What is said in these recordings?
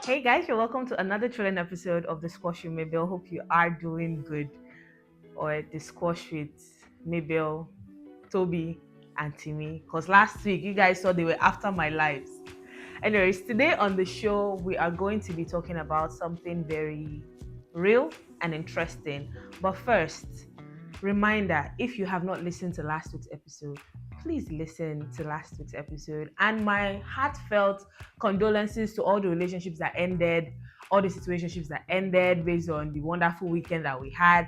Hey guys, you're welcome to another thrilling episode of The Squash with Mabel. Hope you are doing good. Or The Squash with Mabel, Toby, and Timmy. Because last week you guys saw they were after my lives. Anyways, today on the show, we are going to be talking about something very real and interesting. But first, reminder, if you have not listened to last week's episode, please listen to last week's episode. And my heartfelt condolences to all the relationships that ended, all the situationships that ended based on the wonderful weekend that we had.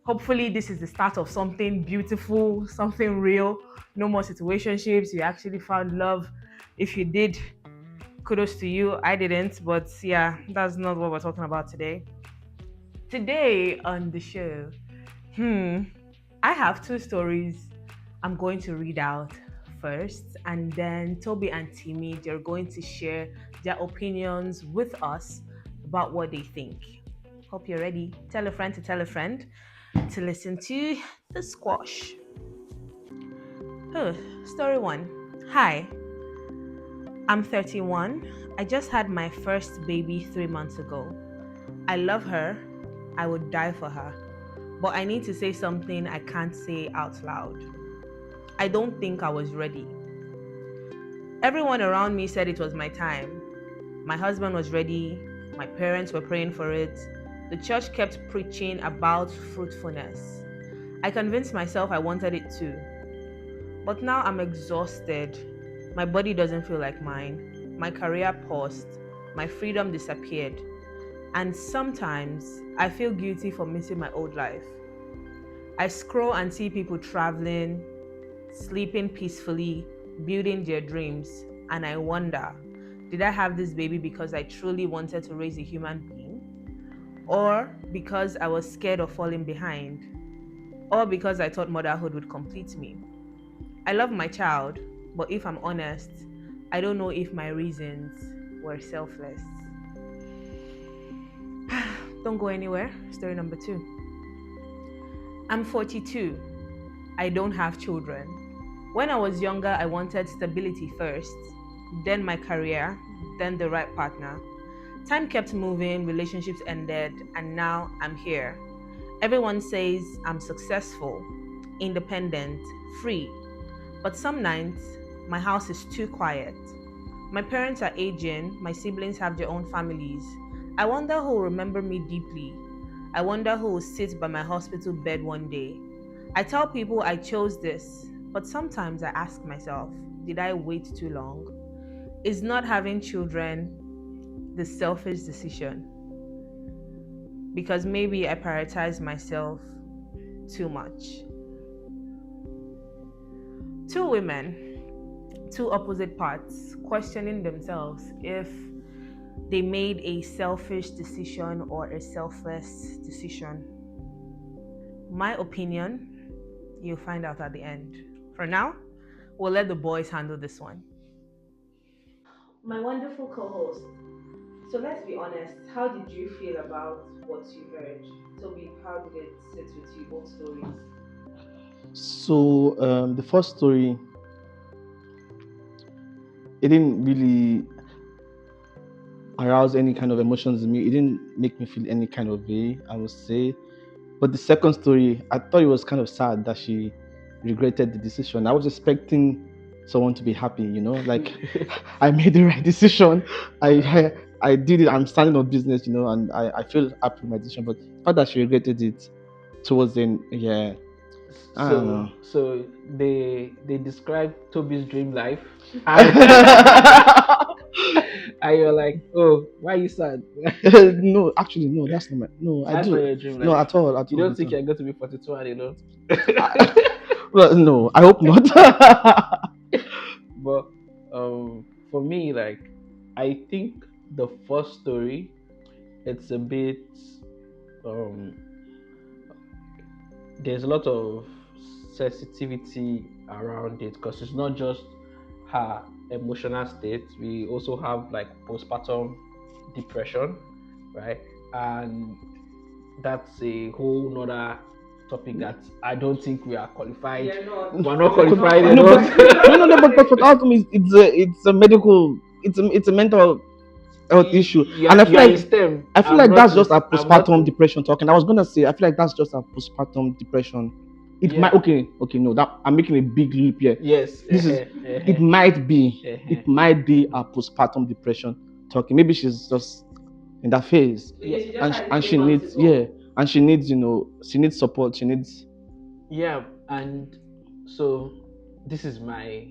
Hopefully, this is the start of something beautiful, something real. No more situationships. You actually found love. If you did, kudos to you. I didn't, but yeah, that's not what we're talking about today. Today on the show, I have two stories I'm going to read out first, and then Toby and Timmy, they're going to share their opinions with us about what they think. Hope you're ready. Tell a friend to tell a friend to listen to the squash. Story one. Hi, I'm 31. I just had my first baby 3 months ago. I love her. I would die for her. But I need to say something I can't say out loud. I don't think I was ready. Everyone around me said it was my time. My husband was ready. My parents were praying for it. The church kept preaching about fruitfulness. I convinced myself I wanted it too. But now I'm exhausted. My body doesn't feel like mine. My career paused. My freedom disappeared. And sometimes I feel guilty for missing my old life. I scroll and see people traveling, sleeping peacefully, building their dreams, and I wonder, did I have this baby because I truly wanted to raise a human being? Or because I was scared of falling behind? Or because I thought motherhood would complete me? I love my child, but if I'm honest, I don't know if my reasons were selfless. Don't go anywhere. Story number two. I'm 42. I don't have children. When I was younger, I wanted stability first, then my career, then the right partner. Time kept moving, relationships ended, and now I'm here. Everyone says I'm successful, independent, free. But some nights, my house is too quiet. My parents are aging, my siblings have their own families. I wonder who will remember me deeply. I wonder who will sit by my hospital bed one day. I tell people I chose this, but sometimes I ask myself, did I wait too long? Is not having children the selfish decision? Because maybe I prioritize myself too much. Two women, two opposite parts, questioning themselves if they made a selfish decision or a selfless decision. My opinion, you'll find out at the end. For now, we'll let the boys handle this one. My wonderful co host. So let's be honest, how did you feel about what you heard? Toby, how did it sit with you, both stories? So the first story, it didn't really arouse any kind of emotions in me. It didn't make me feel any kind of way, I would say. But the second story, I thought it was kind of sad that she regretted the decision. I was expecting someone to be happy, like I made the right decision. I did it. I'm standing on business, and I feel happy with my decision. But the fact that she regretted it towards the end, yeah, I don't So know. so they describe Toby's dream life, and, No, and you're like, oh, why are you sad? actually, no. That's not my. No, I That's not do. your dream No, life. at all, at You all, don't at think all. you're going to be 42 and alone? Well, no, I hope not. But for me, like, I think the first story, it's a bit um there's a lot of sensitivity around it because it's not just her emotional state. We also have like postpartum depression, right? And that's a whole nother topic that I don't think we are qualified. You're not. We're not You're not qualified No, but enough. for outcome is it's a medical, it's a mental health issue, and You are in STEM. I feel I'm like not that's in. just a I'm not postpartum in. depression talking. I was gonna say I feel like that's just a postpartum depression. It Yeah. might okay no, that I'm making a big leap here. Yes. This is it might be a postpartum depression talking. Maybe she's just in that phase, Yeah. She just and had it and three she months needs yeah, ago. and she needs she needs support. She needs Yeah. And so this is my,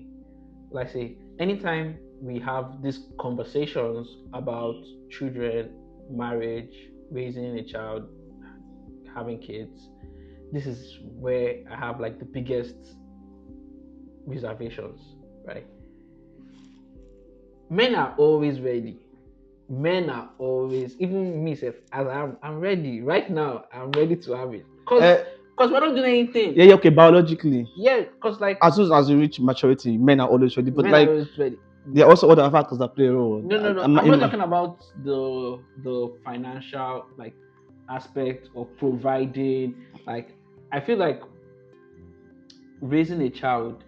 like, say, anytime we have these conversations about children, marriage, raising a child, having kids, this is where I have like the biggest reservations, right? Men are always ready. Men are always, even me self, as I'm ready right now. I'm ready to have it, uh, cause we're not doing anything. yeah, okay, biologically. Yeah, cause like As soon as you reach maturity, men are always ready. But men are like always ready. there are also other factors that play a role. No, no, no. I'm not talking about the financial like aspect of providing. Like, I feel like raising a child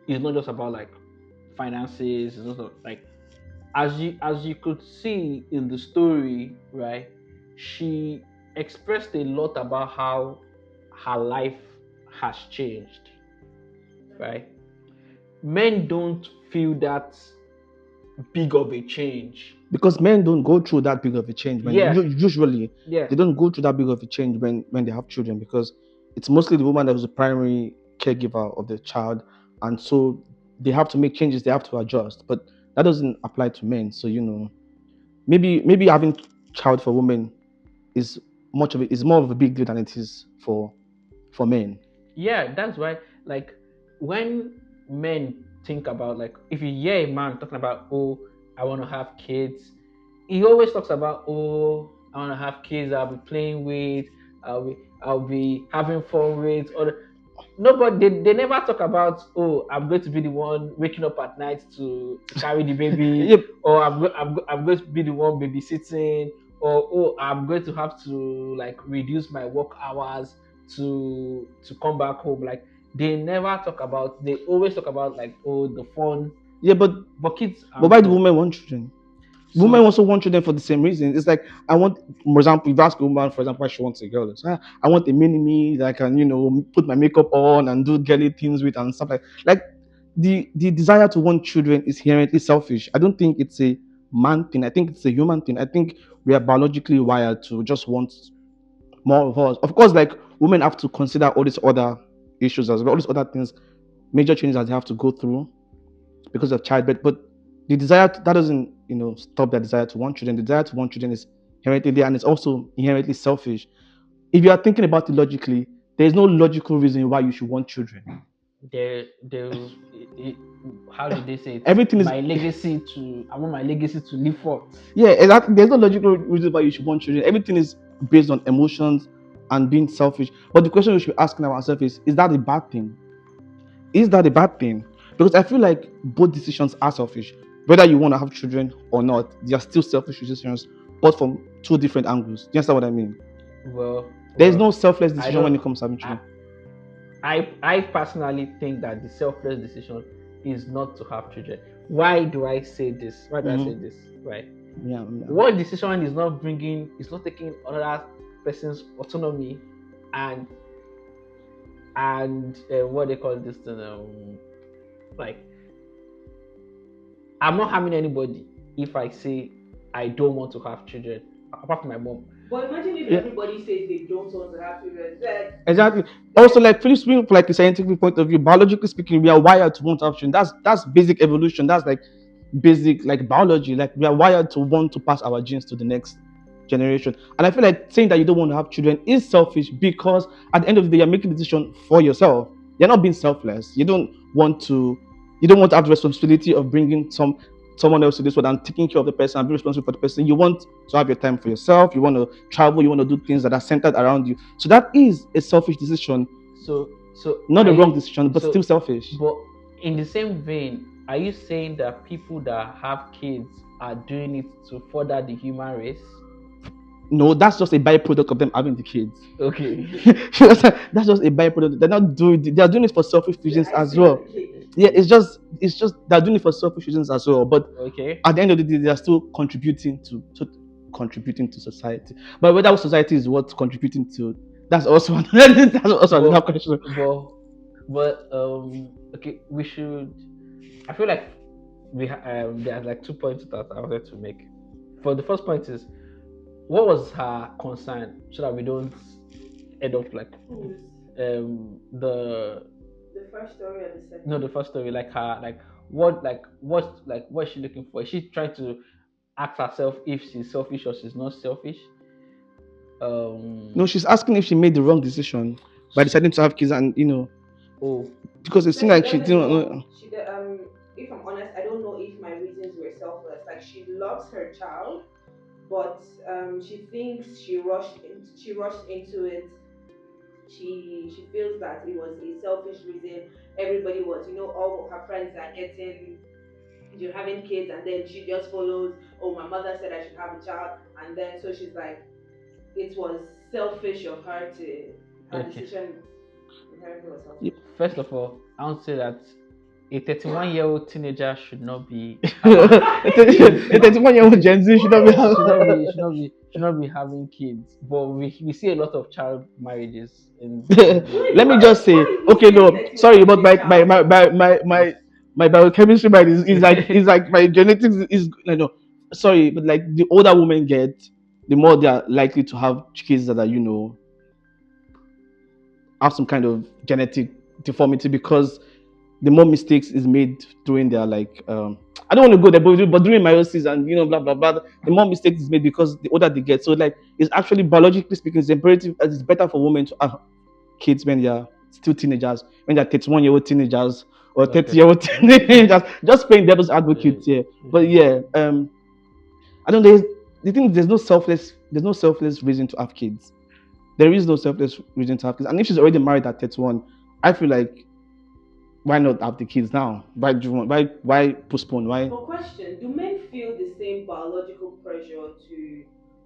is not just about like finances. It's not like, as you could see in the story, right? She expressed a lot about how her life has changed, right? Men don't feel that big of a change. Because men don't go through that big of a change when Yeah, usually yeah, they don't go through that big of a change when they have children, because it's mostly the woman that was the primary caregiver of the child, and so they have to make changes, they have to adjust, but that doesn't apply to men. So maybe having child for women is much of it is more of a big deal than it is for men. yeah. That's why, like, when men think about, like, if you hear a man talking about, oh, I want to have kids, he always talks about, oh, I want to have kids. I'll be playing with. I'll be having fun with. Or nobody. They never talk about, oh, I'm going to be the one waking up at night to carry the baby, Yep. or I'm going to be the one babysitting, or, oh, I'm going to have to like reduce my work hours to come back home. Like, they never talk about. They always talk about, like, oh, the fun. Yeah, But kids but are why do fun. women want children? Women So also want children for the same reason. It's like I want, for example, if you ask a woman, for example, why she wants a girl, it's, I want a mini me that I can, put my makeup on and do girly things with and stuff like the desire to want children is inherently selfish. I don't think it's a man thing. I think it's a human thing. I think we are biologically wired to just want more of us. Of course, like women have to consider all these other issues as well, all these other things, major changes that they have to go through because of childbirth. But the desire that doesn't stop their desire to want children. The desire to want children is inherently there, and it's also inherently selfish. If you are thinking about it logically, there is no logical reason why you should want children. they how did they say it? Everything is My legacy to I want my legacy to live forth. yeah, exactly. There's no logical reason why you should want children. Everything is based on emotions and being selfish. But the question we should be asking ourselves is that a bad thing? Is that a bad thing? Because I feel like both decisions are selfish. Whether you want to have children or not, they are still selfish decisions, but from two different angles. Do you understand what I mean? Well, There is no selfless I decision when don't. it comes to having I, children. I personally think that the selfless decision is not to have children. Why do I say this? Why do I say Mhm. this? Right. Yeah, One decision is not bringing. It's not taking another person's autonomy and what they call this thing. Like, I'm not harming anybody if I say I don't want to have children, apart from my mom. But imagine if yeah, everybody says they don't want to have children. Like, exactly. Also, like Philip speaking from like a scientific point of view, biologically speaking, we are wired to want to have children. That's basic evolution. That's like basic like biology. Like we are wired to want to pass our genes to the next generation. And I feel like saying that you don't want to have children is selfish because at the end of the day, you're making a decision for yourself. You're not being selfless. You don't want to have the responsibility of bringing someone else to this world and taking care of the person and be responsible for the person. You want to have your time for yourself. You want to travel. You want to do things that are centered around you. So that is a selfish decision, So not are a wrong you decision, but so still selfish. but in the same vein, are you saying that people that have kids are doing it to further the human race? No, that's just a byproduct of them having the kids. Okay. That's just a byproduct. They're not doing. They are doing it for selfish reasons The as icing on well. the cake. Yeah, it's just they're doing it for selfish reasons as well. But Okay. at the end of the day, they are still contributing to society. But whether society is what contributing to, that's also that's also another But question. but okay, we should. I feel like there's like 2 points that I wanted to make. For the first point is, what was her concern, so that we don't end up like Who's the the first story or the no, second? the first story, like her, what is she looking for? Is she trying to ask herself if she's selfish or she's not selfish? No, Um. she's asking if she made the wrong decision by deciding to have kids, and Oh. because it She seems said she like she doesn't didn't. know. If I'm honest, I don't know if my reasons were selfless. Like she loves her child, but she thinks she rushed into it. She feels that it was a selfish reason. Everybody was, all her friends are getting, you're having kids, and then she just follows. Oh, my mother said I should have a child, and then so she's like, it was selfish of her to her Okay. decision. Inherently was selfish. Yep. First of all, I want to say that a 31-year-old teenager should not be having A kids. 31-year-old Gen Z should not be. Should not be having kids. But we see a lot of child marriages in Let me just say, Why you okay, say no, sorry, 31 is but a child? my biochemistry mind is like my genetics is no, sorry, but like the older women get, the more they are likely to have kids that are have some kind of genetic deformity, because the more mistakes is made during their like I don't want to go there, but during meiosis and blah blah blah, the more mistakes is made because the older they get. So like it's actually biologically speaking, it's imperative, it's better for women to have kids when they are still teenagers, when they're 31-year-old teenagers or okay. 30-year-old teenagers. Just playing devil's advocate Uh, here. But yeah, I don't know. The thing, there's no selfless reason to have kids. There is no selfless reason to have kids. And if she's already married at 31, I feel like why not have the kids now? Why postpone? Why? But question, do men feel the same biological pressure to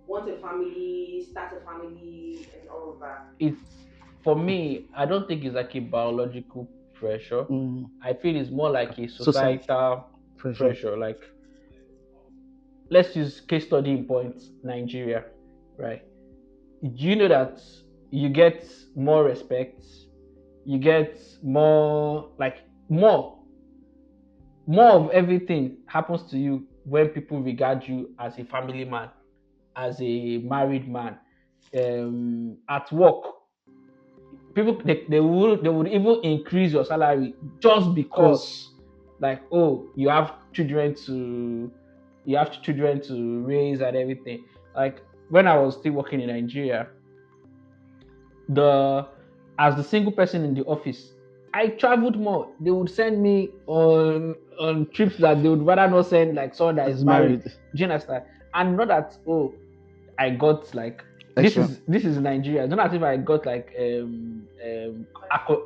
want a family, start a family, and all of that? it's For me, I don't think it's like a biological pressure. Mm, I feel it's more like a society societal pressure. pressure. Like, let's use case study in point Nigeria, right? Do you know that you get more respect, you get more, like, more of everything happens to you when people regard you as a family man, as a married man. At work, people, they would even increase your salary just because, Because like, oh, you have children to raise and everything. Like, when I was still working in Nigeria, the as the single person in the office, I traveled more. They would send me on trips that they would rather not send like someone that is is married. married Do you understand? And not that, oh, I got like, this extra. is this is Nigeria. It's not as if I got like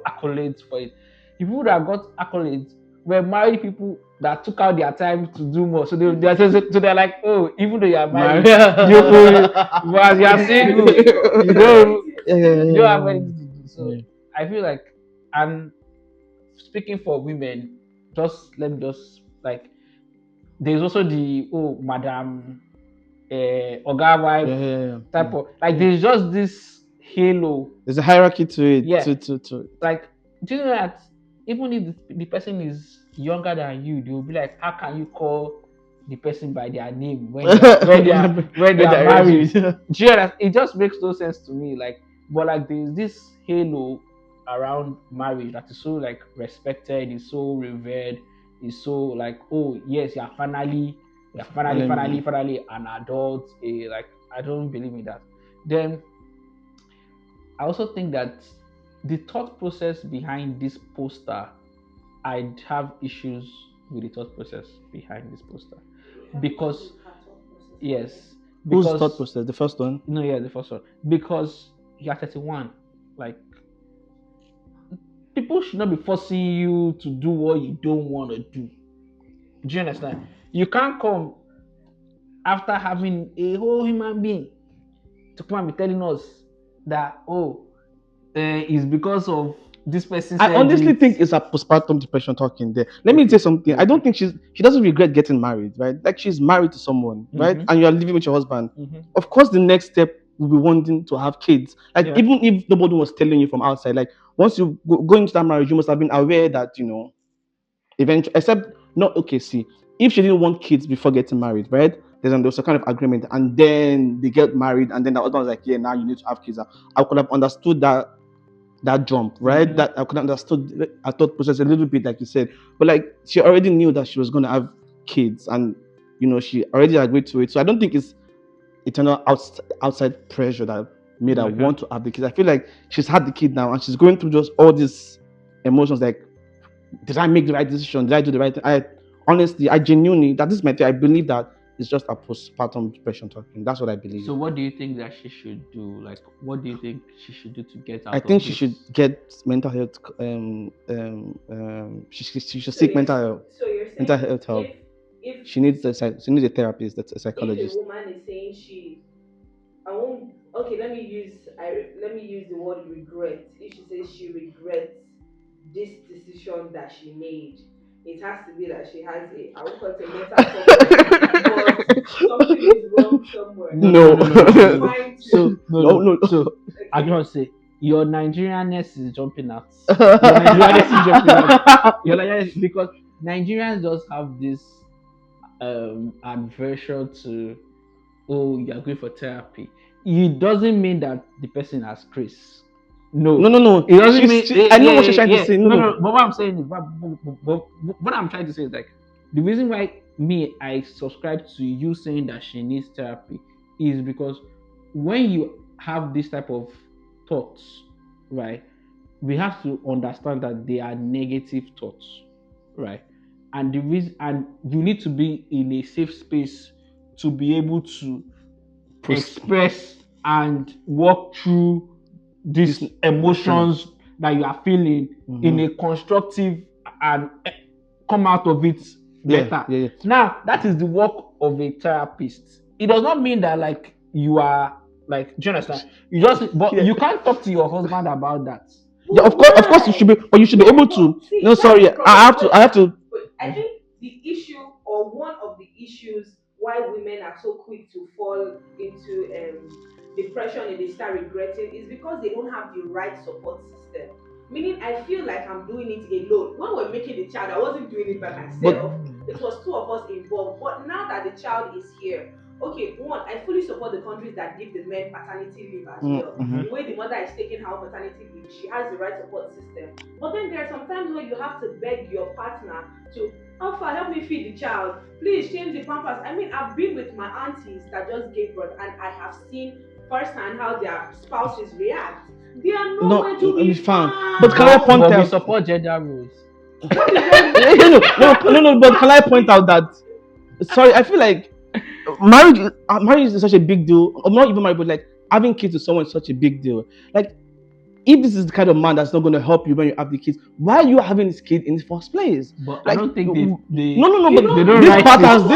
accolades for it. The people that got accolades were married people that took out their time to do more. So they're like, oh, even though you are Married. married, you could, but as you are single, you don't Yeah, yeah, you yeah, don't have yeah, anything to do. So yeah. I feel like, and speaking for women, just let me just like, there's also the, oh, madam, oga wife Yeah, yeah, yeah, type yeah, of, like, yeah. there's just this halo. There's a hierarchy to it. Yeah, To like, do you know that even if the person is younger than you, they'll be like, how can you call the person by their name when they are when they are when they when are they're married? married. Do you know that? It just makes no sense to me. Like, but like, there's this halo around marriage that is so like respected, is so revered, is so like, oh yes, you're finally an adult. Like, I don't believe in that. Then I also think that the thought process behind this poster, I'd have issues with the thought process behind this poster. You have issues Because, with her thought process. Why? yes, Whose thought because, process? The first one. no, yeah, the first one. Because you're 31. Like, people should not be forcing you to do what you don't want to do. Do you understand? You can't come after having a whole human being. to come and be telling us that, oh, it's because of this person I said honestly it. think it's a postpartum depression talking there. Let me say something. I don't think she doesn't regret getting married, right? Like she's married to someone, right? Mm-hmm. And you're living with your husband. Mm-hmm. Of course, the next step will be wanting to have kids. Like Yeah. even if nobody was telling you from outside, like once you go into that marriage, you must have been aware that eventually, except not okay. See, if she didn't want kids before getting married, right? There's a kind of agreement, and then they get married, and then the husband was like, "Yeah, now you need to have kids." I could have understood that jump, right? Mm-hmm. That I could understood I thought process a little bit, like you said, but like she already knew that she was gonna have kids, and she already agreed to it. So I don't think it's eternal outside pressure that made her Okay. want to have the kids. I feel like she's had the kid now, and she's going through just all these emotions. Like, did I make the right decision? Did I do the right thing? I honestly, I genuinely, that is my thing. I believe that it's just a postpartum depression talking. That's what I believe. So what do you think that she should do? Like, what do you think she should do to get I out think of she this? should get mental health. She should So seek you're mental saying health help. if She needs a therapist, that's a if a psychologist. woman is saying I won't okay, let me use the word regret. If she says she regrets this decision that she made, it has to be that she has I won't call it a mental problem, but something is wrong somewhere. No, no, no, No, no, no, no, no, She's no. trying to So no, no, no. no. So I okay. just say your Nigerianness is jumping out. Your Nigerianness is jumping out. Your Nigerianness, because Nigerians just have this aversion to, oh, you are going for therapy. It doesn't mean that the person has Chris. No, No, no, no. it doesn't mean. I know Yeah, what she's yeah, trying to yeah. say. No, No, no. no. But what I'm saying is, what I'm trying to say is like the reason why I subscribe to you saying that she needs therapy is because when you have this type of thoughts, right? We have to understand that they are negative thoughts, right? And the reason, and you need to be in a safe space to be able to Post express and walk through this these kind of. emotions that you are feeling in Mhm. a constructive and come out of it Yeah, better. yeah, yeah. Now, that is the work of a therapist. It does not mean that like you are like, do you understand? You just, but Yeah. you can't talk to your husband about that. Yeah, But of course, you should why? be, but you should be No, able but to. see, No, that's sorry, the problem. I have to. Wait, I think the issue or one of the issues why women are so quick to fall into depression and they start regretting is because they don't have the right support system. Meaning, I feel like I'm doing it alone. When we're making the child, I wasn't doing it by But myself. It was two of us involved. But now that the child is here, okay, one, I fully support the countries that give the men paternity leave as well. mhm. The way the mother is taking her maternity leave, she has the right support system. But then there are some times where you have to beg your partner to, Alpha, help me feed the child. Please change the pampers. I mean, I've been with my aunties that just gave birth and I have seen firsthand how their spouses react. They are No, nowhere to be it's fine. But can I point But we out? support gender roles. What is wrong with No. But can I point out that? Sorry, I feel like marriage is such a big deal. Or not even marriage, but like having kids with someone is such a big deal. Like, if this is the kind of man that's not going to help you when you have the kids, why are you having this kid in the first place? But I Like, don't think no, you but they don't don't these write patterns, it.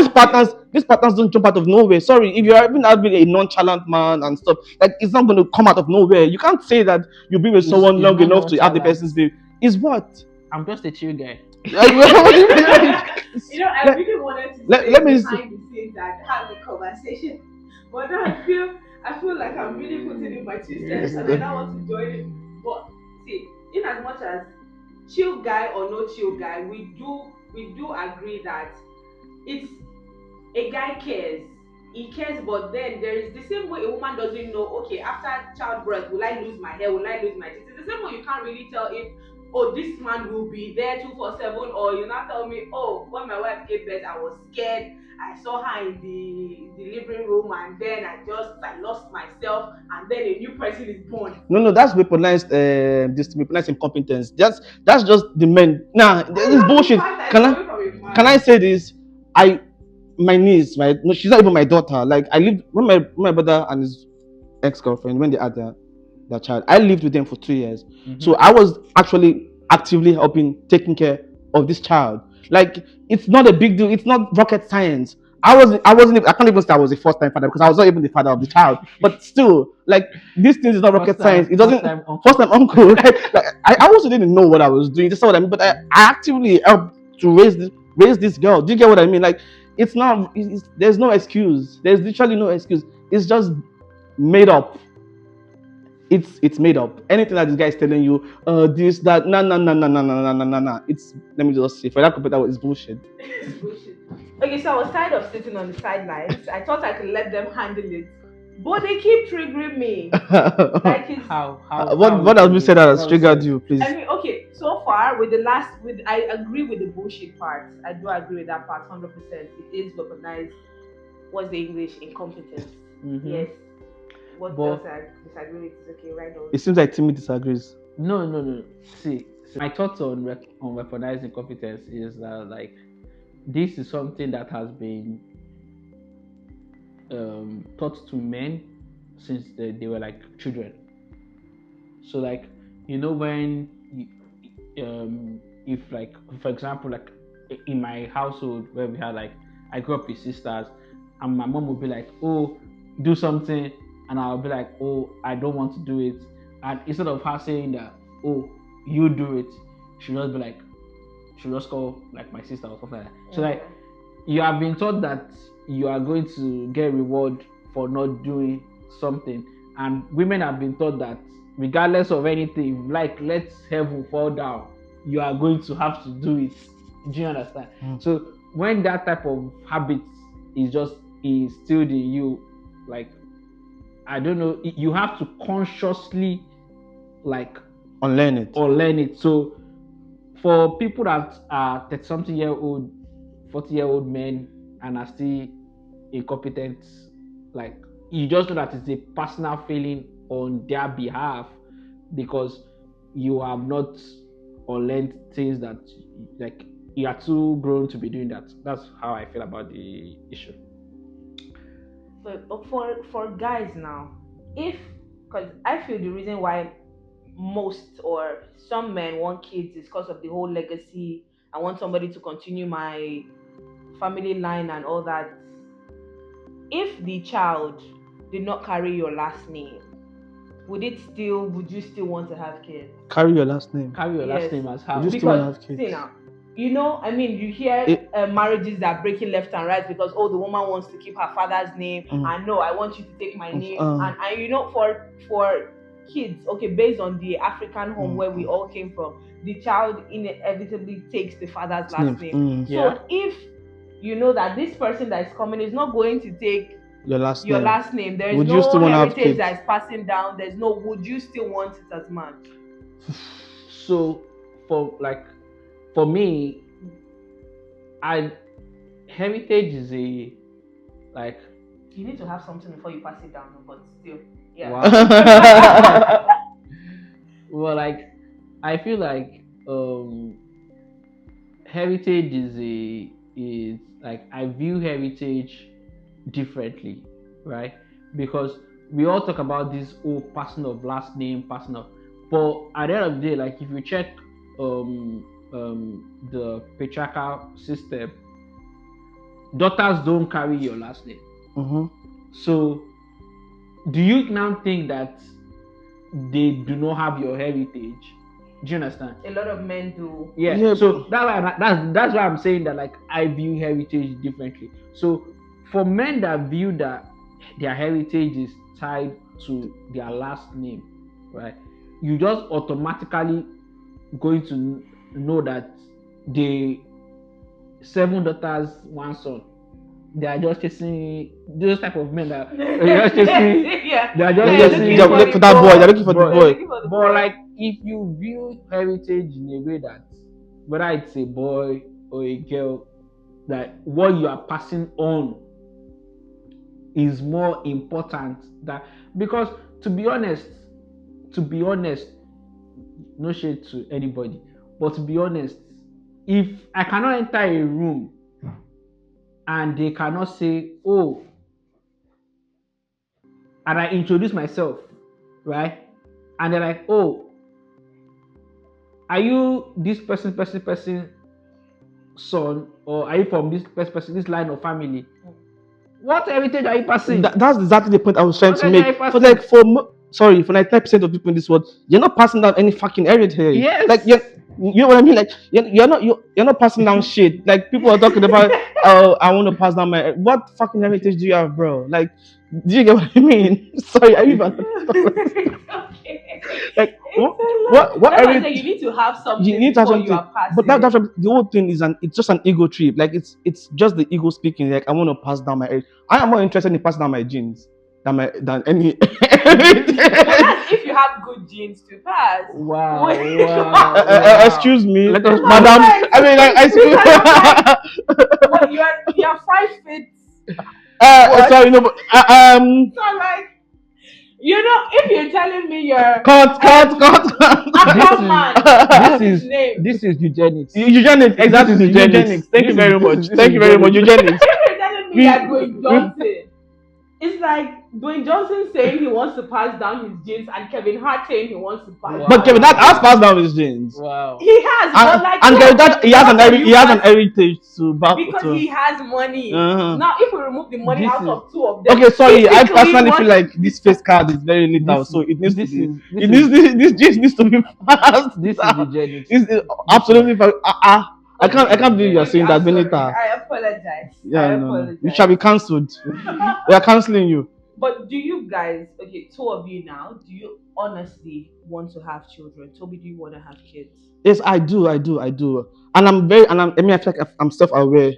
these patterns don't jump out of nowhere. Sorry, if you're having a nonchalant man and stuff, like it's not going to come out of nowhere. You can't say that you've been with someone It's long not enough to have the nonchalant. person's baby. Is what? I'm just a chill guy. I let, really wanted to let, say let me. behind the scenes and have the conversation, but now I feel like I'm really putting in my 2 cents, and I now want to join it. But see, in as much as chill guy or no chill guy, we do agree that it's a guy cares. He cares, but then there is the same way a woman doesn't know, okay, after childbirth, will I lose my hair? Will I lose my teeth? It's the same way you can't really tell if, oh, this man will be there 247, or you not tell me, oh, when my wife gave birth, I was scared. I saw her in the living room, and then I lost myself, and then a new person is born. No, that's weaponized. This weaponized incompetence. That's just the men. Nah, But this is that's the bullshit. fact that it's Can I coming from a can man. I say this? I My niece, right? No, she's not even my daughter. Like I lived when my brother and his ex-girlfriend when they had their child. I lived with them for 2 years, so I was actually actively helping taking care of this child. Like it's not a big deal. It's not rocket science. I can't even say I was a first time father because I was not even the father of the child. But still, like this thing is not rocket science. It first doesn't time first uncle. time uncle. Like, I also didn't know what I was doing. That's what I mean. But I actively helped to raise this girl. Do you get what I mean? Like it's not. There's no excuse. There's literally no excuse. It's just made up. It's made up. Anything that this guy is telling you, this, that, no, no, no, no, no, no, no, no, no, no. It's let me just say for that computer, it's bullshit. Bullshit. Okay, so I was tired of sitting on the sidelines. I thought I could let them handle it, but they keep triggering me. Like it's. What else we said that has triggered you, please? I mean, okay. So far, with the last, with I agree with the bullshit part. I do agree with that part, 100%. It is weaponized. What's the English? Incompetence. Yes. What But- else I disagree with is okay, right on. It seems like Timmy disagrees. No. See, my thoughts on weaponizing competence is that like this is something that has been taught to men since they were like children. So like when if like for example like in my household where we had like I grew up with sisters and my mom would be like, oh, do something, and I'll be like, oh, I don't want to do it, and instead of her saying that, oh, you do it, she'll just be like, she'll just call like my sister or something like that. So like you have been taught that you are going to get reward for not doing something, and women have been taught that regardless of anything, like let heaven fall down, you are going to have to do it. Do you understand? So when that type of habit is just instilled in you, like I don't know, you have to consciously like Unlearn it. So for people that are 30 something year old, 40-year-old men and are still incompetent, like you just know that it's a personal feeling on their behalf because you have not unlearned things that like you are too grown to be doing that. That's how I feel about the issue. But for guys now, if because I feel the reason why most or some men want kids is because of the whole legacy. I want somebody to continue my family line and all that. If the child did not carry your last name, would you still want to have kids? Carry your last name. Carry your last Yes. name as how? Would you still want to Because have kids? see now, I mean, you hear marriages that are breaking left and right because the woman wants to keep her father's name, and no, I want you to take my name, and for kids, okay, based on the African home where we all came from, the child inevitably takes the father's last name. Yeah. So if you know that this person that is coming is not going to take Your last your name. last name, there is Would you no still wanna have heritage kids? that is passing down. There's no. Would you still want it as man? So for me, heritage is a like You need to have something before you pass it down, but still, yeah. wow. Well, like I feel like heritage is like I view heritage differently, right? Because we all talk about this passing of last name, passing of, but at the end of the day, like if you check the patriarchal system, daughters don't carry your last name. So do you now think that they do not have your heritage? Do you understand? A lot of men do. Yeah. So that's why I'm saying that like I view heritage differently. So for men that view that their heritage is tied to their last name, right? You just automatically going to know that the 7 daughters, 1 son. They are just chasing those type of men that are just chasing. Yeah. They are just They're chasing looking for that boy. They're looking for the boy. But like if you view heritage in a way that whether it's a boy or a girl, that what you are passing on is more important than, because to be honest, no shade to anybody, but to be honest, if I cannot enter a room and they cannot say, oh, and I introduce myself, right? And they're like, oh, are you this person? son, or are you from this person, this line of family? What heritage are you passing? That's exactly the point I was trying What to heritage are you make. For passing? like sorry, for 99% of people in this world, you're not passing down any fucking heritage. Like Yes. you know what I mean? Like you're not passing down shit. Like people are talking about, oh, I want to pass down my, what fucking heritage do you have, bro? Like, do you get what I mean? Sorry, I even Okay. like It's a lot. what That's why I say heritage? you need to have You something need to have before you something, are but passing that's it. the whole thing is it's just an ego trip. Like it's just the ego speaking. Like, I want to pass down my age. I am more interested in passing down my genes than any. But that's if you have good genes to pass. Wow, Wait, wow, wow. Excuse me, Let us but move. madam. wait, I mean, like, I these are not like speak. what you're 5 feet. Sorry, What? no, but So like if you're telling me you're cut. This is Aquaman, this what's his is name? this is eugenics. Eugenics, This is exactly, eugenics. eugenics. Thank you very much. Thank you very much, eugenics. If you're telling me you're Dwayne Johnson, it's like Dwayne Johnson saying he wants to pass down his genes and Kevin Hart saying he wants to pass But down Kevin, his that has Wow. genes. passed down his genes. Wow. He has, but like And Kevin, who? that What are he you has an passing? heritage to back Because to. he has money. Uh-huh. Now, if we remove the money This out is of two of them, Okay, sorry. I physically personally feel one. like this face card is very little, this so is it needs to this be. is this It is needs this gist needs to be passed this is down. eugenics. It's This is absolutely. I Okay, can't believe you're eugenics. okay, saying that, I'm sorry. Benita. I apologize. I Yeah, no. You shall apologize. be cancelled. We are cancelling you. But do you guys, okay, two of you now, do you honestly want to have children? Toby, do you want to have kids? Yes, I do. I do. And I'm very. And I mean, I feel like I'm self-aware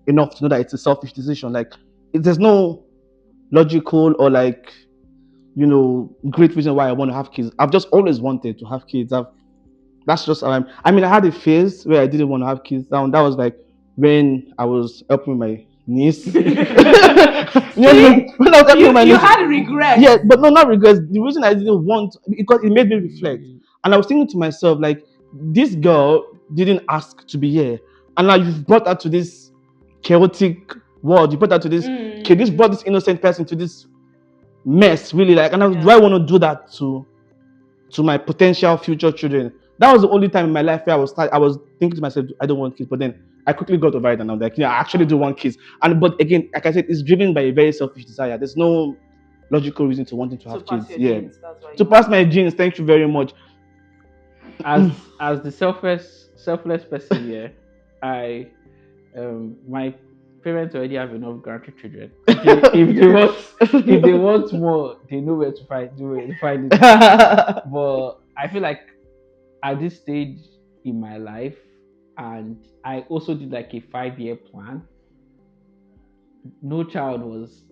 enough to know that it's a selfish decision. Like, there's no logical or like, great reason why I want to have kids. I've just always wanted to have kids. That's just I mean, I had a phase where I didn't want to have kids. That was like when I was helping my niece. See, When I was helping my you niece. had regrets. Yeah, but no, not regrets. The reason I didn't want, because it made me reflect, and I was thinking to myself, like, this girl didn't ask to be here, and now you've brought her to this chaotic world. You brought her to this. Okay, this brought this innocent person to this mess. Really, like, and do I want to do that to my potential future children? That was the only time in my life where I was thinking to myself, I don't want kids. But then I quickly got over it, and I'm like, yeah, I actually do want kids. But again, like I said, it's driven by a very selfish desire. There's no logical reason to wanting to To have pass kids. your Yeah, genes, that's why to you pass want my kids. genes. Thank you very much. As the selfless person here, I my parents already have enough grandchildren. If they want more, they know where to find it. But I feel like at this stage in my life, and I also did like a 5-year plan. No child was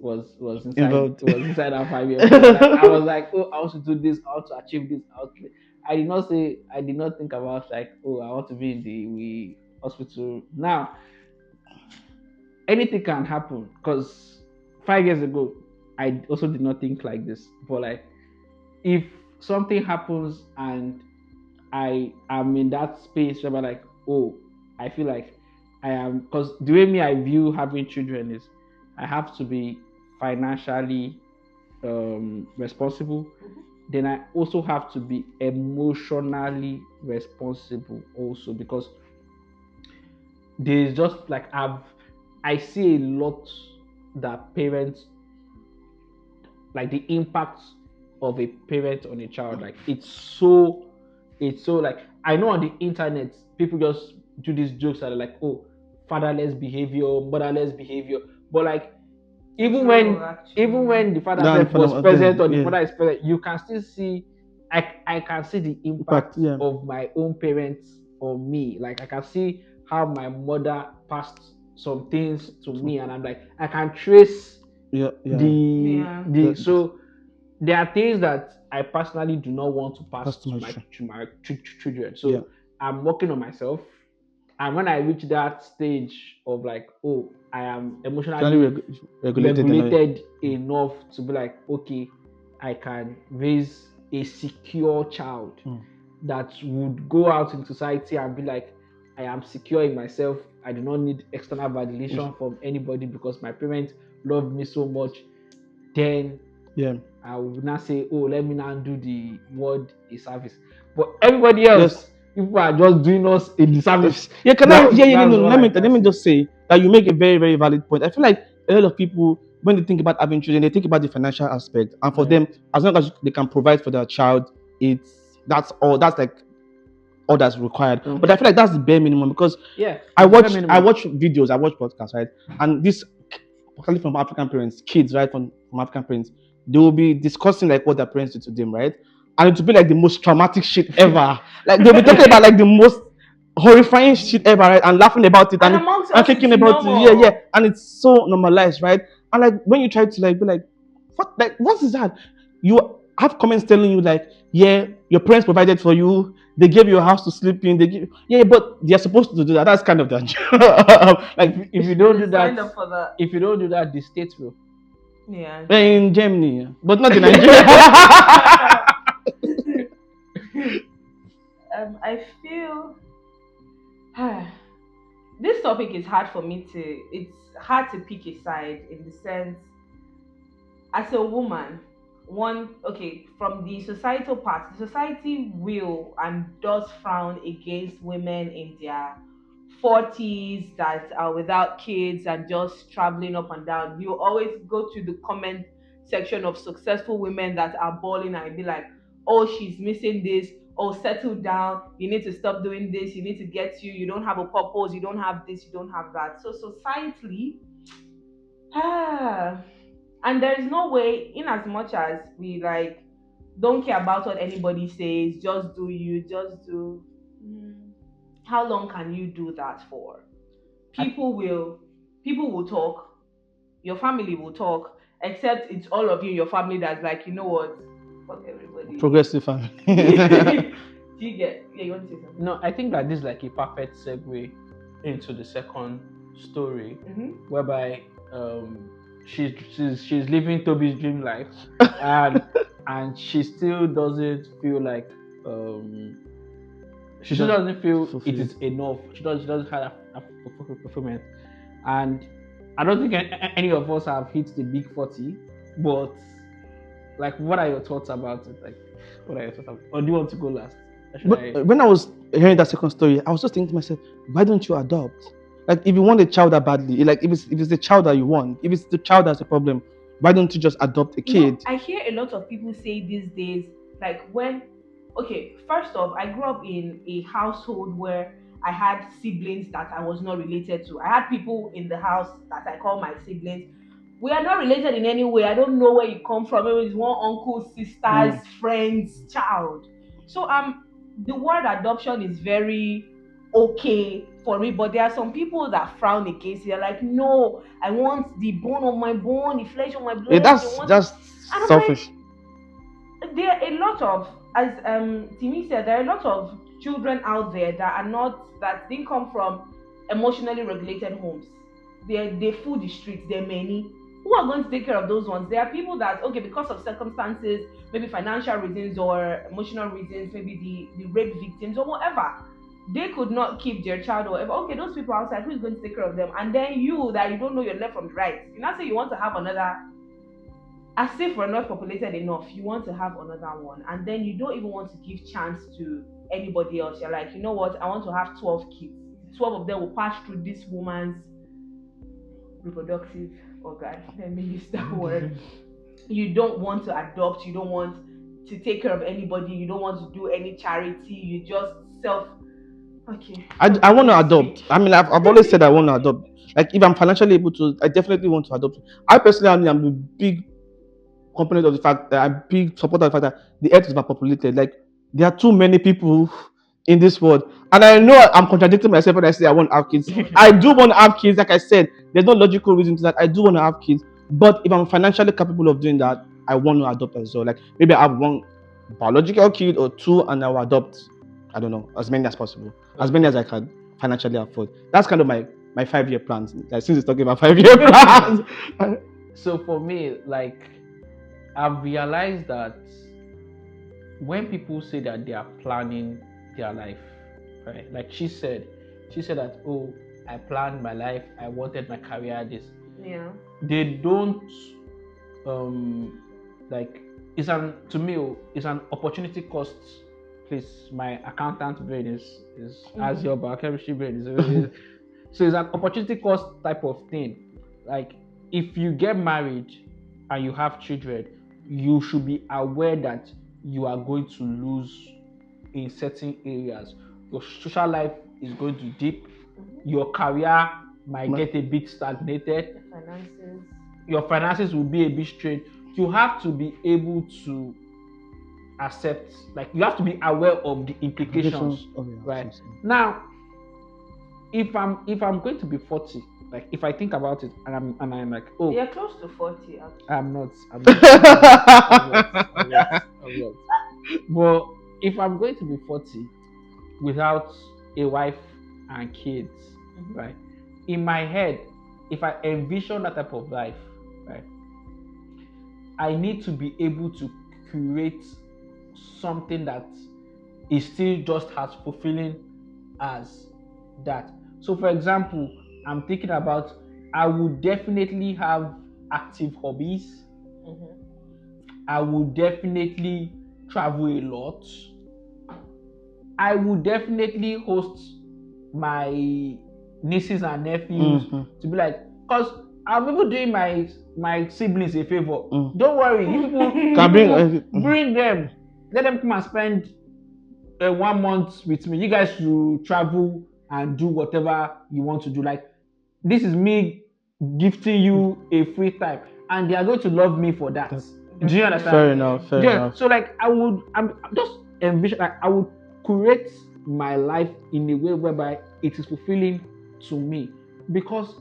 inside Involved. was inside that 5-year plan. Like I was like, oh, I want to do this, I want to achieve this, I did not think about like, oh, I want to be in the hospital. Now anything can happen because 5 years ago I also did not think like this. But like if something happens and I am in that space where I'm like, oh, I feel like I am, because the way me I view having children is I have to be financially responsible. Then I also have to be emotionally responsible also, because there's just like I see a lot that parents, like the impact of a parent on a child, like it's so like, I know on the internet people just do these jokes that are like, oh, fatherless behavior, motherless behavior. But like even True, when actually. the father Then self for was them, present or the yeah, mother is present, you can still see, I can see the impact, impact yeah, of my own parents on me. Like I can see how my mother passed some things to me, and I'm like, I can trace yeah. Yeah. so there are things that I personally do not want to pass That's too much. to my children. Yeah, So I'm working on myself, and when I reach that stage of like, oh, I am finally emotionally regulated and regulated enough to be like, okay, I can raise a secure child that would go out in society and be like, I am secure in myself. I do not need external validation from anybody because my parents love me so much. Then yeah. I would not say, oh, let me now do the word a service. But everybody Yes, else, People are just doing us a disservice. Yeah, can I? That's Yeah, yeah, yeah, that's no, all let I me can let me say. just say that you make a very very valid point. I feel like a lot of people when they think about having children, they think about the financial aspect, and for Yeah. them, as long as they can provide for their child, that's all. That's like all that's required. But I Okay. feel like that's the bare minimum because Yeah, I it's the bare watch I minimum. watch videos, I watch podcasts, right? And this particularly from African parents, kids, right, from African parents, they will be discussing like what their parents did to them, right? And it will be like the most traumatic shit ever. Like they'll be talking about like the most horrifying shit ever, right? And laughing about it And and amongst and us, it's thinking about it. Yeah, yeah. normal. And it's so normalized, right? And like when you try to like be like, what is that? You have comments telling you like, yeah, your parents provided for you, they gave you a house to sleep in, they give yeah, but they're supposed to do that. That's kind of their job. if Like if you don't They do that, signed up for that. if you don't do that, the state will. Yeah, true. in Germany, but not in Nigeria. I feel this topic is hard for me to. It's hard to pick a side in the sense as a woman, one okay from the societal part, the society will and does frown against women in their 40s that are without kids and just traveling up and down. You always go to the comment section of successful women that are balling and be like, oh, she's missing this. Oh, settle down. You need to stop doing this. You need to get you. You don't have a purpose. You don't have this. You don't have that. So societally, ah, and there's no way, in as much as we like don't care about what anybody says, just do you, just do. Mm, how long can you do that for? I, People will, people will talk. Your family will talk, except it's all of you in your family that's like, you know what, fuck everybody. Progressive family. Do you get? Yeah, you want to say something? no, I think that this is like a perfect segue into the second story, Mm-hmm. whereby she's living Toby's dream life, and she still doesn't feel like um she still doesn't feel it Fulfilled. is enough. She doesn't have fulfillment, and I don't think any of us have hit the big 40. But like, what are your thoughts about it? Like, what are your thoughts about? Or do you want to go last? Or should But I? when I was hearing that second story, I was just thinking to myself, why don't you adopt? Like, if you want a child that badly, like if it's the child that you want, if it's the child that's a problem, why don't you just adopt a You know, kid? I hear a lot of people say these days, like when, okay, first off, I grew up in a household where I had siblings that I was not related to. I had people in the house that I call my siblings. We are not related in any way. I don't know where you come from. Maybe it's one uncle, sister's, Mm. friend's child. So the word adoption is very okay for me, but there are some people that frown against it. They're like, no, I want the bone of my bone, the flesh of my Yeah, blood. They that's want it. that's And I'm selfish. like, there are a lot of, as Timmy said, there are a lot of children out there that are not, that didn't come from emotionally regulated homes. They fool the streets. There are many. Who are going to take care of those ones? There are people that, okay, because of circumstances, maybe financial reasons or emotional reasons, maybe the rape victims or whatever, they could not keep their child or whatever. Okay, those people outside, who is going to take care of them? And then you, that you don't know your left from the right, you now say you want to have another, as if we're not populated enough, you want to have another one, and then you don't even want to give chance to anybody else. You're like, you know what, I want to have 12 kids. 12 of them will pass through this woman's reproductive organ. Let me use that word. You don't want to adopt, you don't want to take care of anybody, you don't want to do any charity, you just self. Okay, I okay, want let to me adopt. sleep. I mean, I've always said I want to adopt. Like, if I'm financially able to, I definitely want to adopt. I personally am a big component of the fact that I'm big supporter of the fact that the earth is overpopulated. Like, there are too many people in this world. And I know I'm contradicting myself when I say I want to have kids. Oh I do want no. to have kids. Like I said, there's no logical reason to that. I do want to have kids. But if I'm financially capable of doing that, I want to adopt as well. Like, maybe I have one biological kid or two, and I'll adopt, I don't know, as many as possible, as many Okay. as I can financially afford. That's kind of my 5 year plans. Like, since it's talking about 5 year plans. So for me, like, I've realized that when people say that they are planning their life, right? Like she said that, oh, I planned my life, I wanted my career this. Yeah. They don't like, it's an to me, it's an opportunity cost please, my accountant brain is as Mhm. your biochemistry brain is. So it's an opportunity cost type of thing. Like if you get married and you have children, you should be aware that you are going to lose in certain areas. Your social life is going to dip. Mhm. Your career might get a bit stagnated. The finances. Your finances will be a bit strained. You have to be able to accept, like you have to be aware of the Implications implications, of your right? actions. Now, if I'm going to be 40, like if I think about it and I'm like, oh, You're close to 40, actually. I'm not, I'm not, I'm not, I'm not, I'm not, I'm not. But if I'm going to be 40 without a wife and kids, Mhm. right? In my head, if I envision that type of life, right, I need to be able to create something that is still just as fulfilling as that. So, for example, I'm thinking about I would definitely have active hobbies. Mhm. I would definitely travel a lot. I would definitely host my nieces and nephews Mm-hmm. to be like, because I'm even doing my siblings a favor. Mm. Don't worry, Can bring. bring them, let them come and spend 1 month with me. You guys should travel and do whatever you want to do. Like this is me gifting you a free time, and they are going to love me for that. Do you understand? Fair enough. Definitely. Fair Yeah. enough. So like I'm just envision like I would create my life in a way whereby it is fulfilling to me because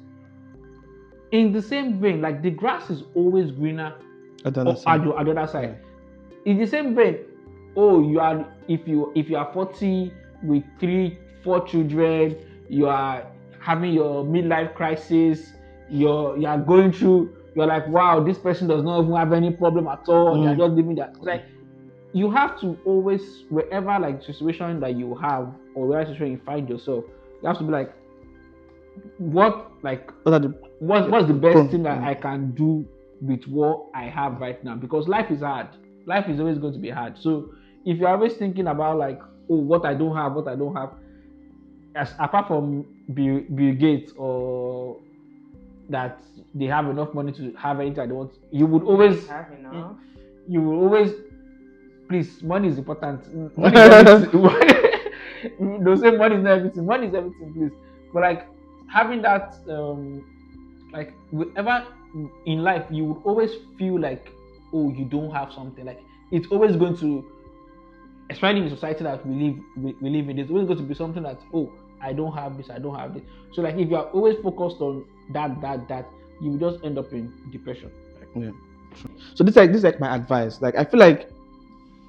in the same vein, like the grass is always greener I don't understand. at the other Yeah. side. In the same vein, oh, you are if you are 40 with 4 children, you are having your midlife crisis, you are going through, you're like, wow, this person does not even have any problem at all. They are Mm. just living that. Like you have to always, wherever like situation that you have or wherever situation you find yourself, you have to be like, what like What are the what's the best pro? thing that I can do with what I have right now? Because life is hard. Life is always going to be hard. So if you're always thinking about like, oh, what I don't have, as apart from Bill Gates or that they have enough money to have anything they want, you would They always have you, enough. you will always please. Money is important. Money is everything. Don't say money is not everything. Money is everything, please. But like having that like whenever in life you would always feel like oh you don't have something like it's always going to especially in the society that we live in there's always going to be something that oh I don't have this, I don't have this. So like if you are always focused on that you will just end up in depression. Yeah. So this is like my advice. Like I feel like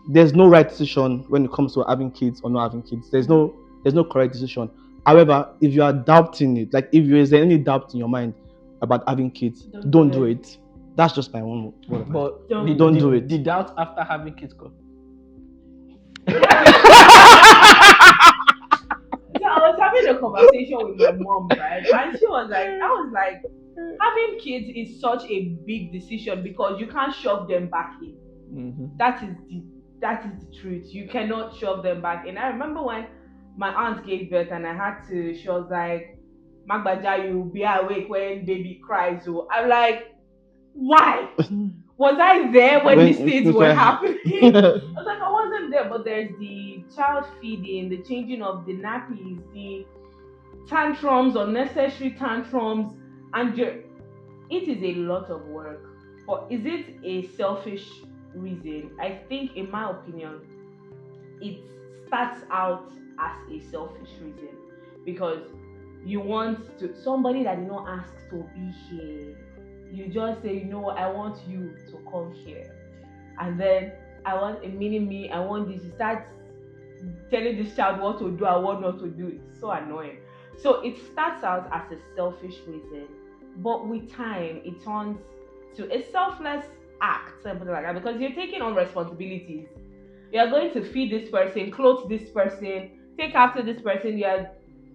there's no right decision when it comes to having kids or not having kids. Mhm. There's no correct decision. However, if you are doubting it, like if there is any doubt in your mind about having kids, Don't do don't do it. it. That's just my one word of advice. But Don't the do Don't the, do it. the it. doubt after having kids come. So I was having a conversation with my mom, right? And she was like, I was like, having kids is such a big decision because you can't shove them back in. Mhm. That is the truth. You cannot shove them back in. I remember when my aunt gave birth and I had to, she was like, Magbaja, you be awake when baby cries. So I'm like, why? Was I there when When these it's things not were right. happening? I was like, I wasn't there, but there's the child feeding, the changing of the nappies, the tantrums, unnecessary tantrums, and it is a lot of work. But is it a selfish reason? I think, in my opinion, it starts out as a selfish reason because you want to somebody that did not ask to be here. You just say, I want you to come here, and then I want a mini me. I want this. You start telling this child what to do and what not to do. It's so annoying. So it starts out as a selfish reason, but with time, it turns to a selfless act, something like that, because you're taking on responsibilities. You're going to feed this person, clothe this person, take after this person.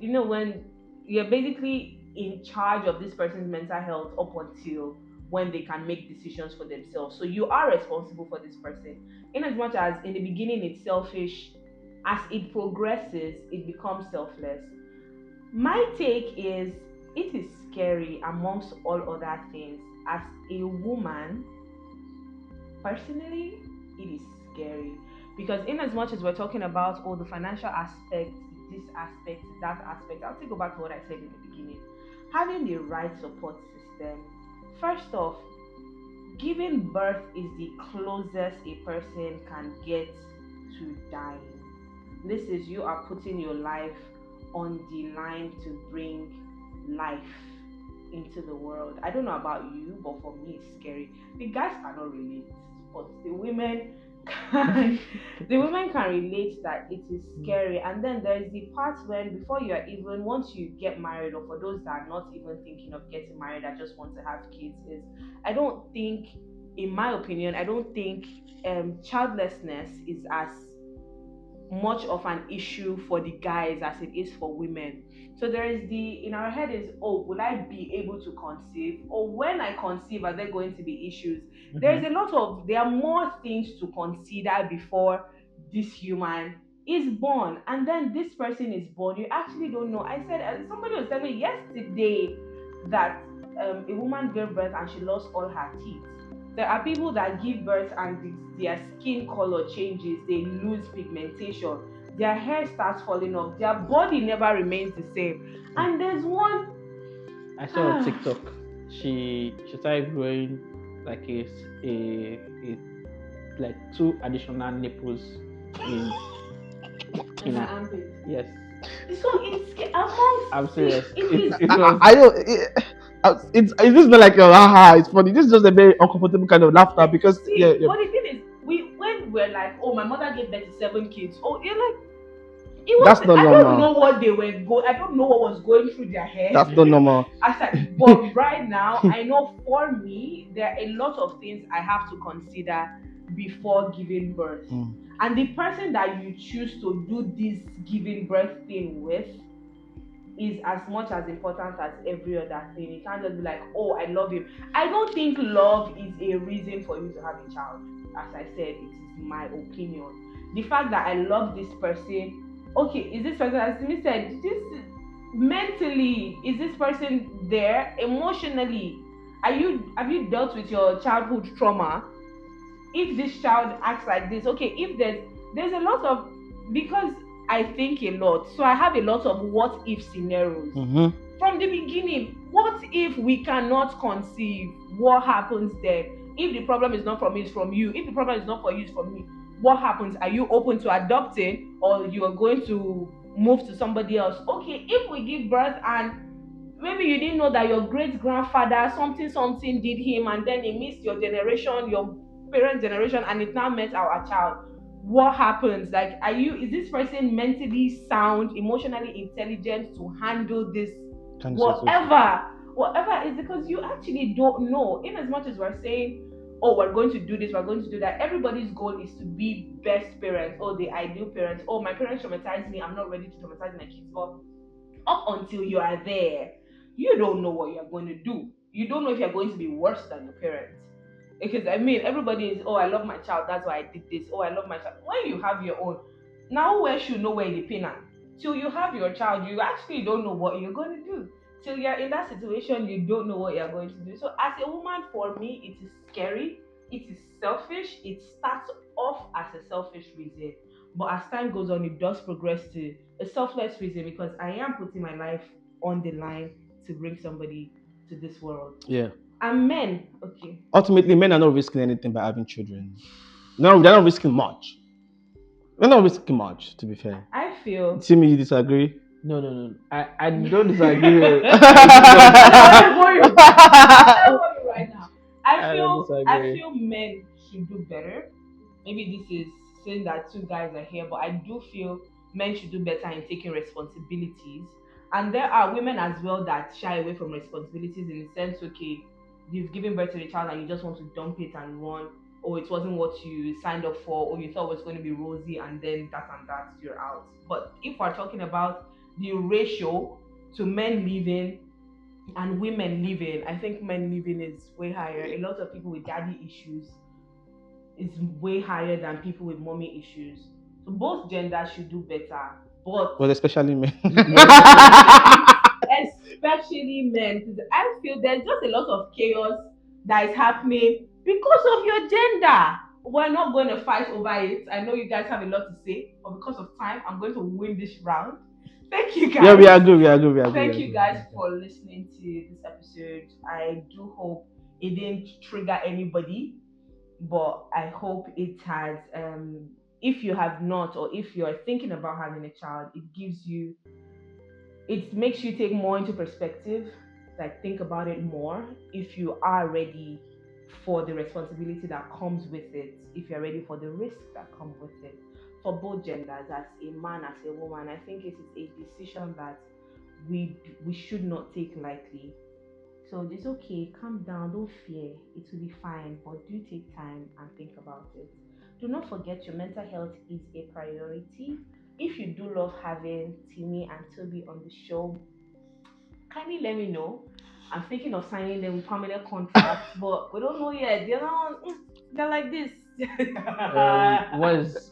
When you're basically in charge of this person's mental health up until when they can make decisions for themselves. So you are responsible for this person. In as much as in the beginning it's selfish, as it progresses, it becomes selfless. My take is it is scary amongst all other things. As a woman, personally, it is scary because, in as much as we're talking about all the financial aspects, this aspect, that aspect, I'll take go back to what I said in the beginning. Having the right support system, first off, giving birth is the closest a person can get to dying. This is you are putting your life on the line to bring life into the world. I don't know about you, but for me it's scary. The guys cannot relate, but the women can. The women can relate that it is scary. And then there is the part when before you are even once you get married, or for those that are not even thinking of getting married, that just want to have kids, is I don't think, in my opinion, I don't think childlessness is as much of an issue for the guys as it is for women. So there is the in our head is, oh, will I be able to conceive? Or when I conceive, are there going to be issues? There's a lot of there are more things to consider before this human is born. And then this person is born. You actually don't know. I said somebody was telling me yesterday that a woman gave birth and she lost all her teeth. There are people that give birth and their skin color changes, they lose pigmentation, their hair starts falling off, their body never remains the same. And there's one I saw on TikTok. She started growing like a like two additional nipples in in in her her. armpit. Yes, So it's amongst I'm serious. it is It was. I don't. It's this not like a haha. It's funny. This is just a very uncomfortable kind of laughter because yeah, see, yeah. but the thing is, we when we're like, oh, my mother gave birth to 7 kids. Oh, you're like, it That's was not I don't normal. know what they were I don't know what was going through their head. That's not normal. But right now I know for me there are a lot of things I have to consider before giving birth. Mm. And the person that you choose to do this giving birth thing with is as much as important as every other thing. You can't just be like, oh, I love him. I don't think love is a reason for you to have a child. As I said, it is my opinion. The fact that I love this person, okay, is this person, as Simi said, this mentally, is this person there? Emotionally, have you dealt with your childhood trauma? If this child acts like this, okay, if there's a lot of, because I think a lot, so I have a lot of what if scenarios Mm-hmm. from the beginning. What if we cannot conceive? What happens then? If the problem is not from me, it's from you. If the problem is not for you, it's from me. What happens? Are you open to adopting, or you are going to move to somebody else? Okay, if we give birth and maybe you didn't know that your great grandfather something something did him, and then he missed your generation, your parents generation, and it now met our child. What happens? Like, is this person mentally sound, emotionally intelligent to handle this? Kind of situation. Whatever is, because you actually don't know. In as much as we're saying, oh, we're going to do this, we're going to do that, everybody's goal is to be best parents, or the ideal parents. Oh, my parents traumatized me, I'm not ready to traumatize my kids. But up until you are there, you don't know what you're going to do. You don't know if you're going to be worse than your parents. Because I mean, everybody is, oh, I love my child, that's why I did this. Oh, I love my child. When you have your own, now where should know where the pain at? Till you have your child, you actually don't know what you're going to do. Till you're in that situation, you don't know what you're going to do. So, as a woman, for me, it is scary. It is selfish. It starts off as a selfish reason, but as time goes on, it does progress to a selfless reason, because I am putting my life on the line to bring somebody to this world. Yeah. And men, okay, Ultimately, men are not risking anything by having children. No, they're not risking much. They're not risking much, to be fair. I feel. Timmy, you disagree? No, no, no. I don't disagree. I know, I I'll do tell not. you. I'll tell you right now. I I don't feel I disagree. feel men should do better. Maybe this is saying that two guys are here, but I do feel men should do better in taking responsibilities. And there are women as well that shy away from responsibilities, in the sense, okay, you've given birth to a child and you just want to dump it and run, or it wasn't what you signed up for, or you thought was going to be rosy, and then that and that, you're out. But if we're talking about the ratio to men leaving and women living, I think men living is way higher. A lot of people with daddy issues is way higher than people with mommy issues. So both genders should do better, but But especially men. Yes. especially men, because I feel there's just a lot of chaos that is happening because of your gender. We're not going to fight over it. I know you guys have a lot to say, but because of time, I'm going to win this round. Thank you Yeah, we guys. agree, we agree, we agree, we Thank you agree, guys we agree. for listening to this episode. I do hope it didn't trigger anybody, but I hope it has. If you have not, or if you're thinking about having a child, it makes you take more into perspective, like think about it more if you are ready for the responsibility that comes with it, if you're ready for the risk that comes with it. For both genders, as a man, as a woman, I think it is a decision that we should not take lightly. So it's okay, calm down, don't fear, it will be fine, but do take time and think about it. Do not forget your mental health is a priority. If you do love having Timmy and Toby on the show, kindly let me know. I'm thinking of signing them with permanent contracts, but we don't know yet. They're not, they're like this. What's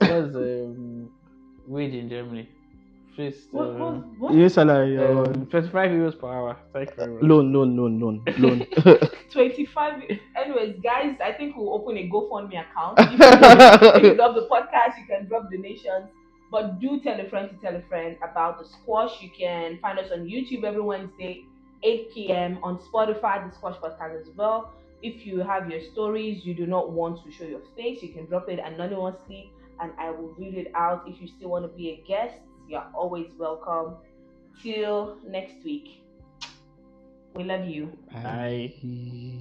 wage in Germany? First, What? Your salary or 25 euros per hour. Thank you very much. loan. 25. Anyways, guys, I think we'll open a GoFundMe account. If you love the podcast, you can drop donations. But do tell a friend to tell a friend about the squash. You can find us on YouTube every Wednesday, 8 p.m. on Spotify, the Squash Podcast as well. If you have your stories you do not want to show your face, you can drop it anonymously and I will read it out. If you still want to be a guest, you're always welcome. Till next week. We love you. Bye. Bye.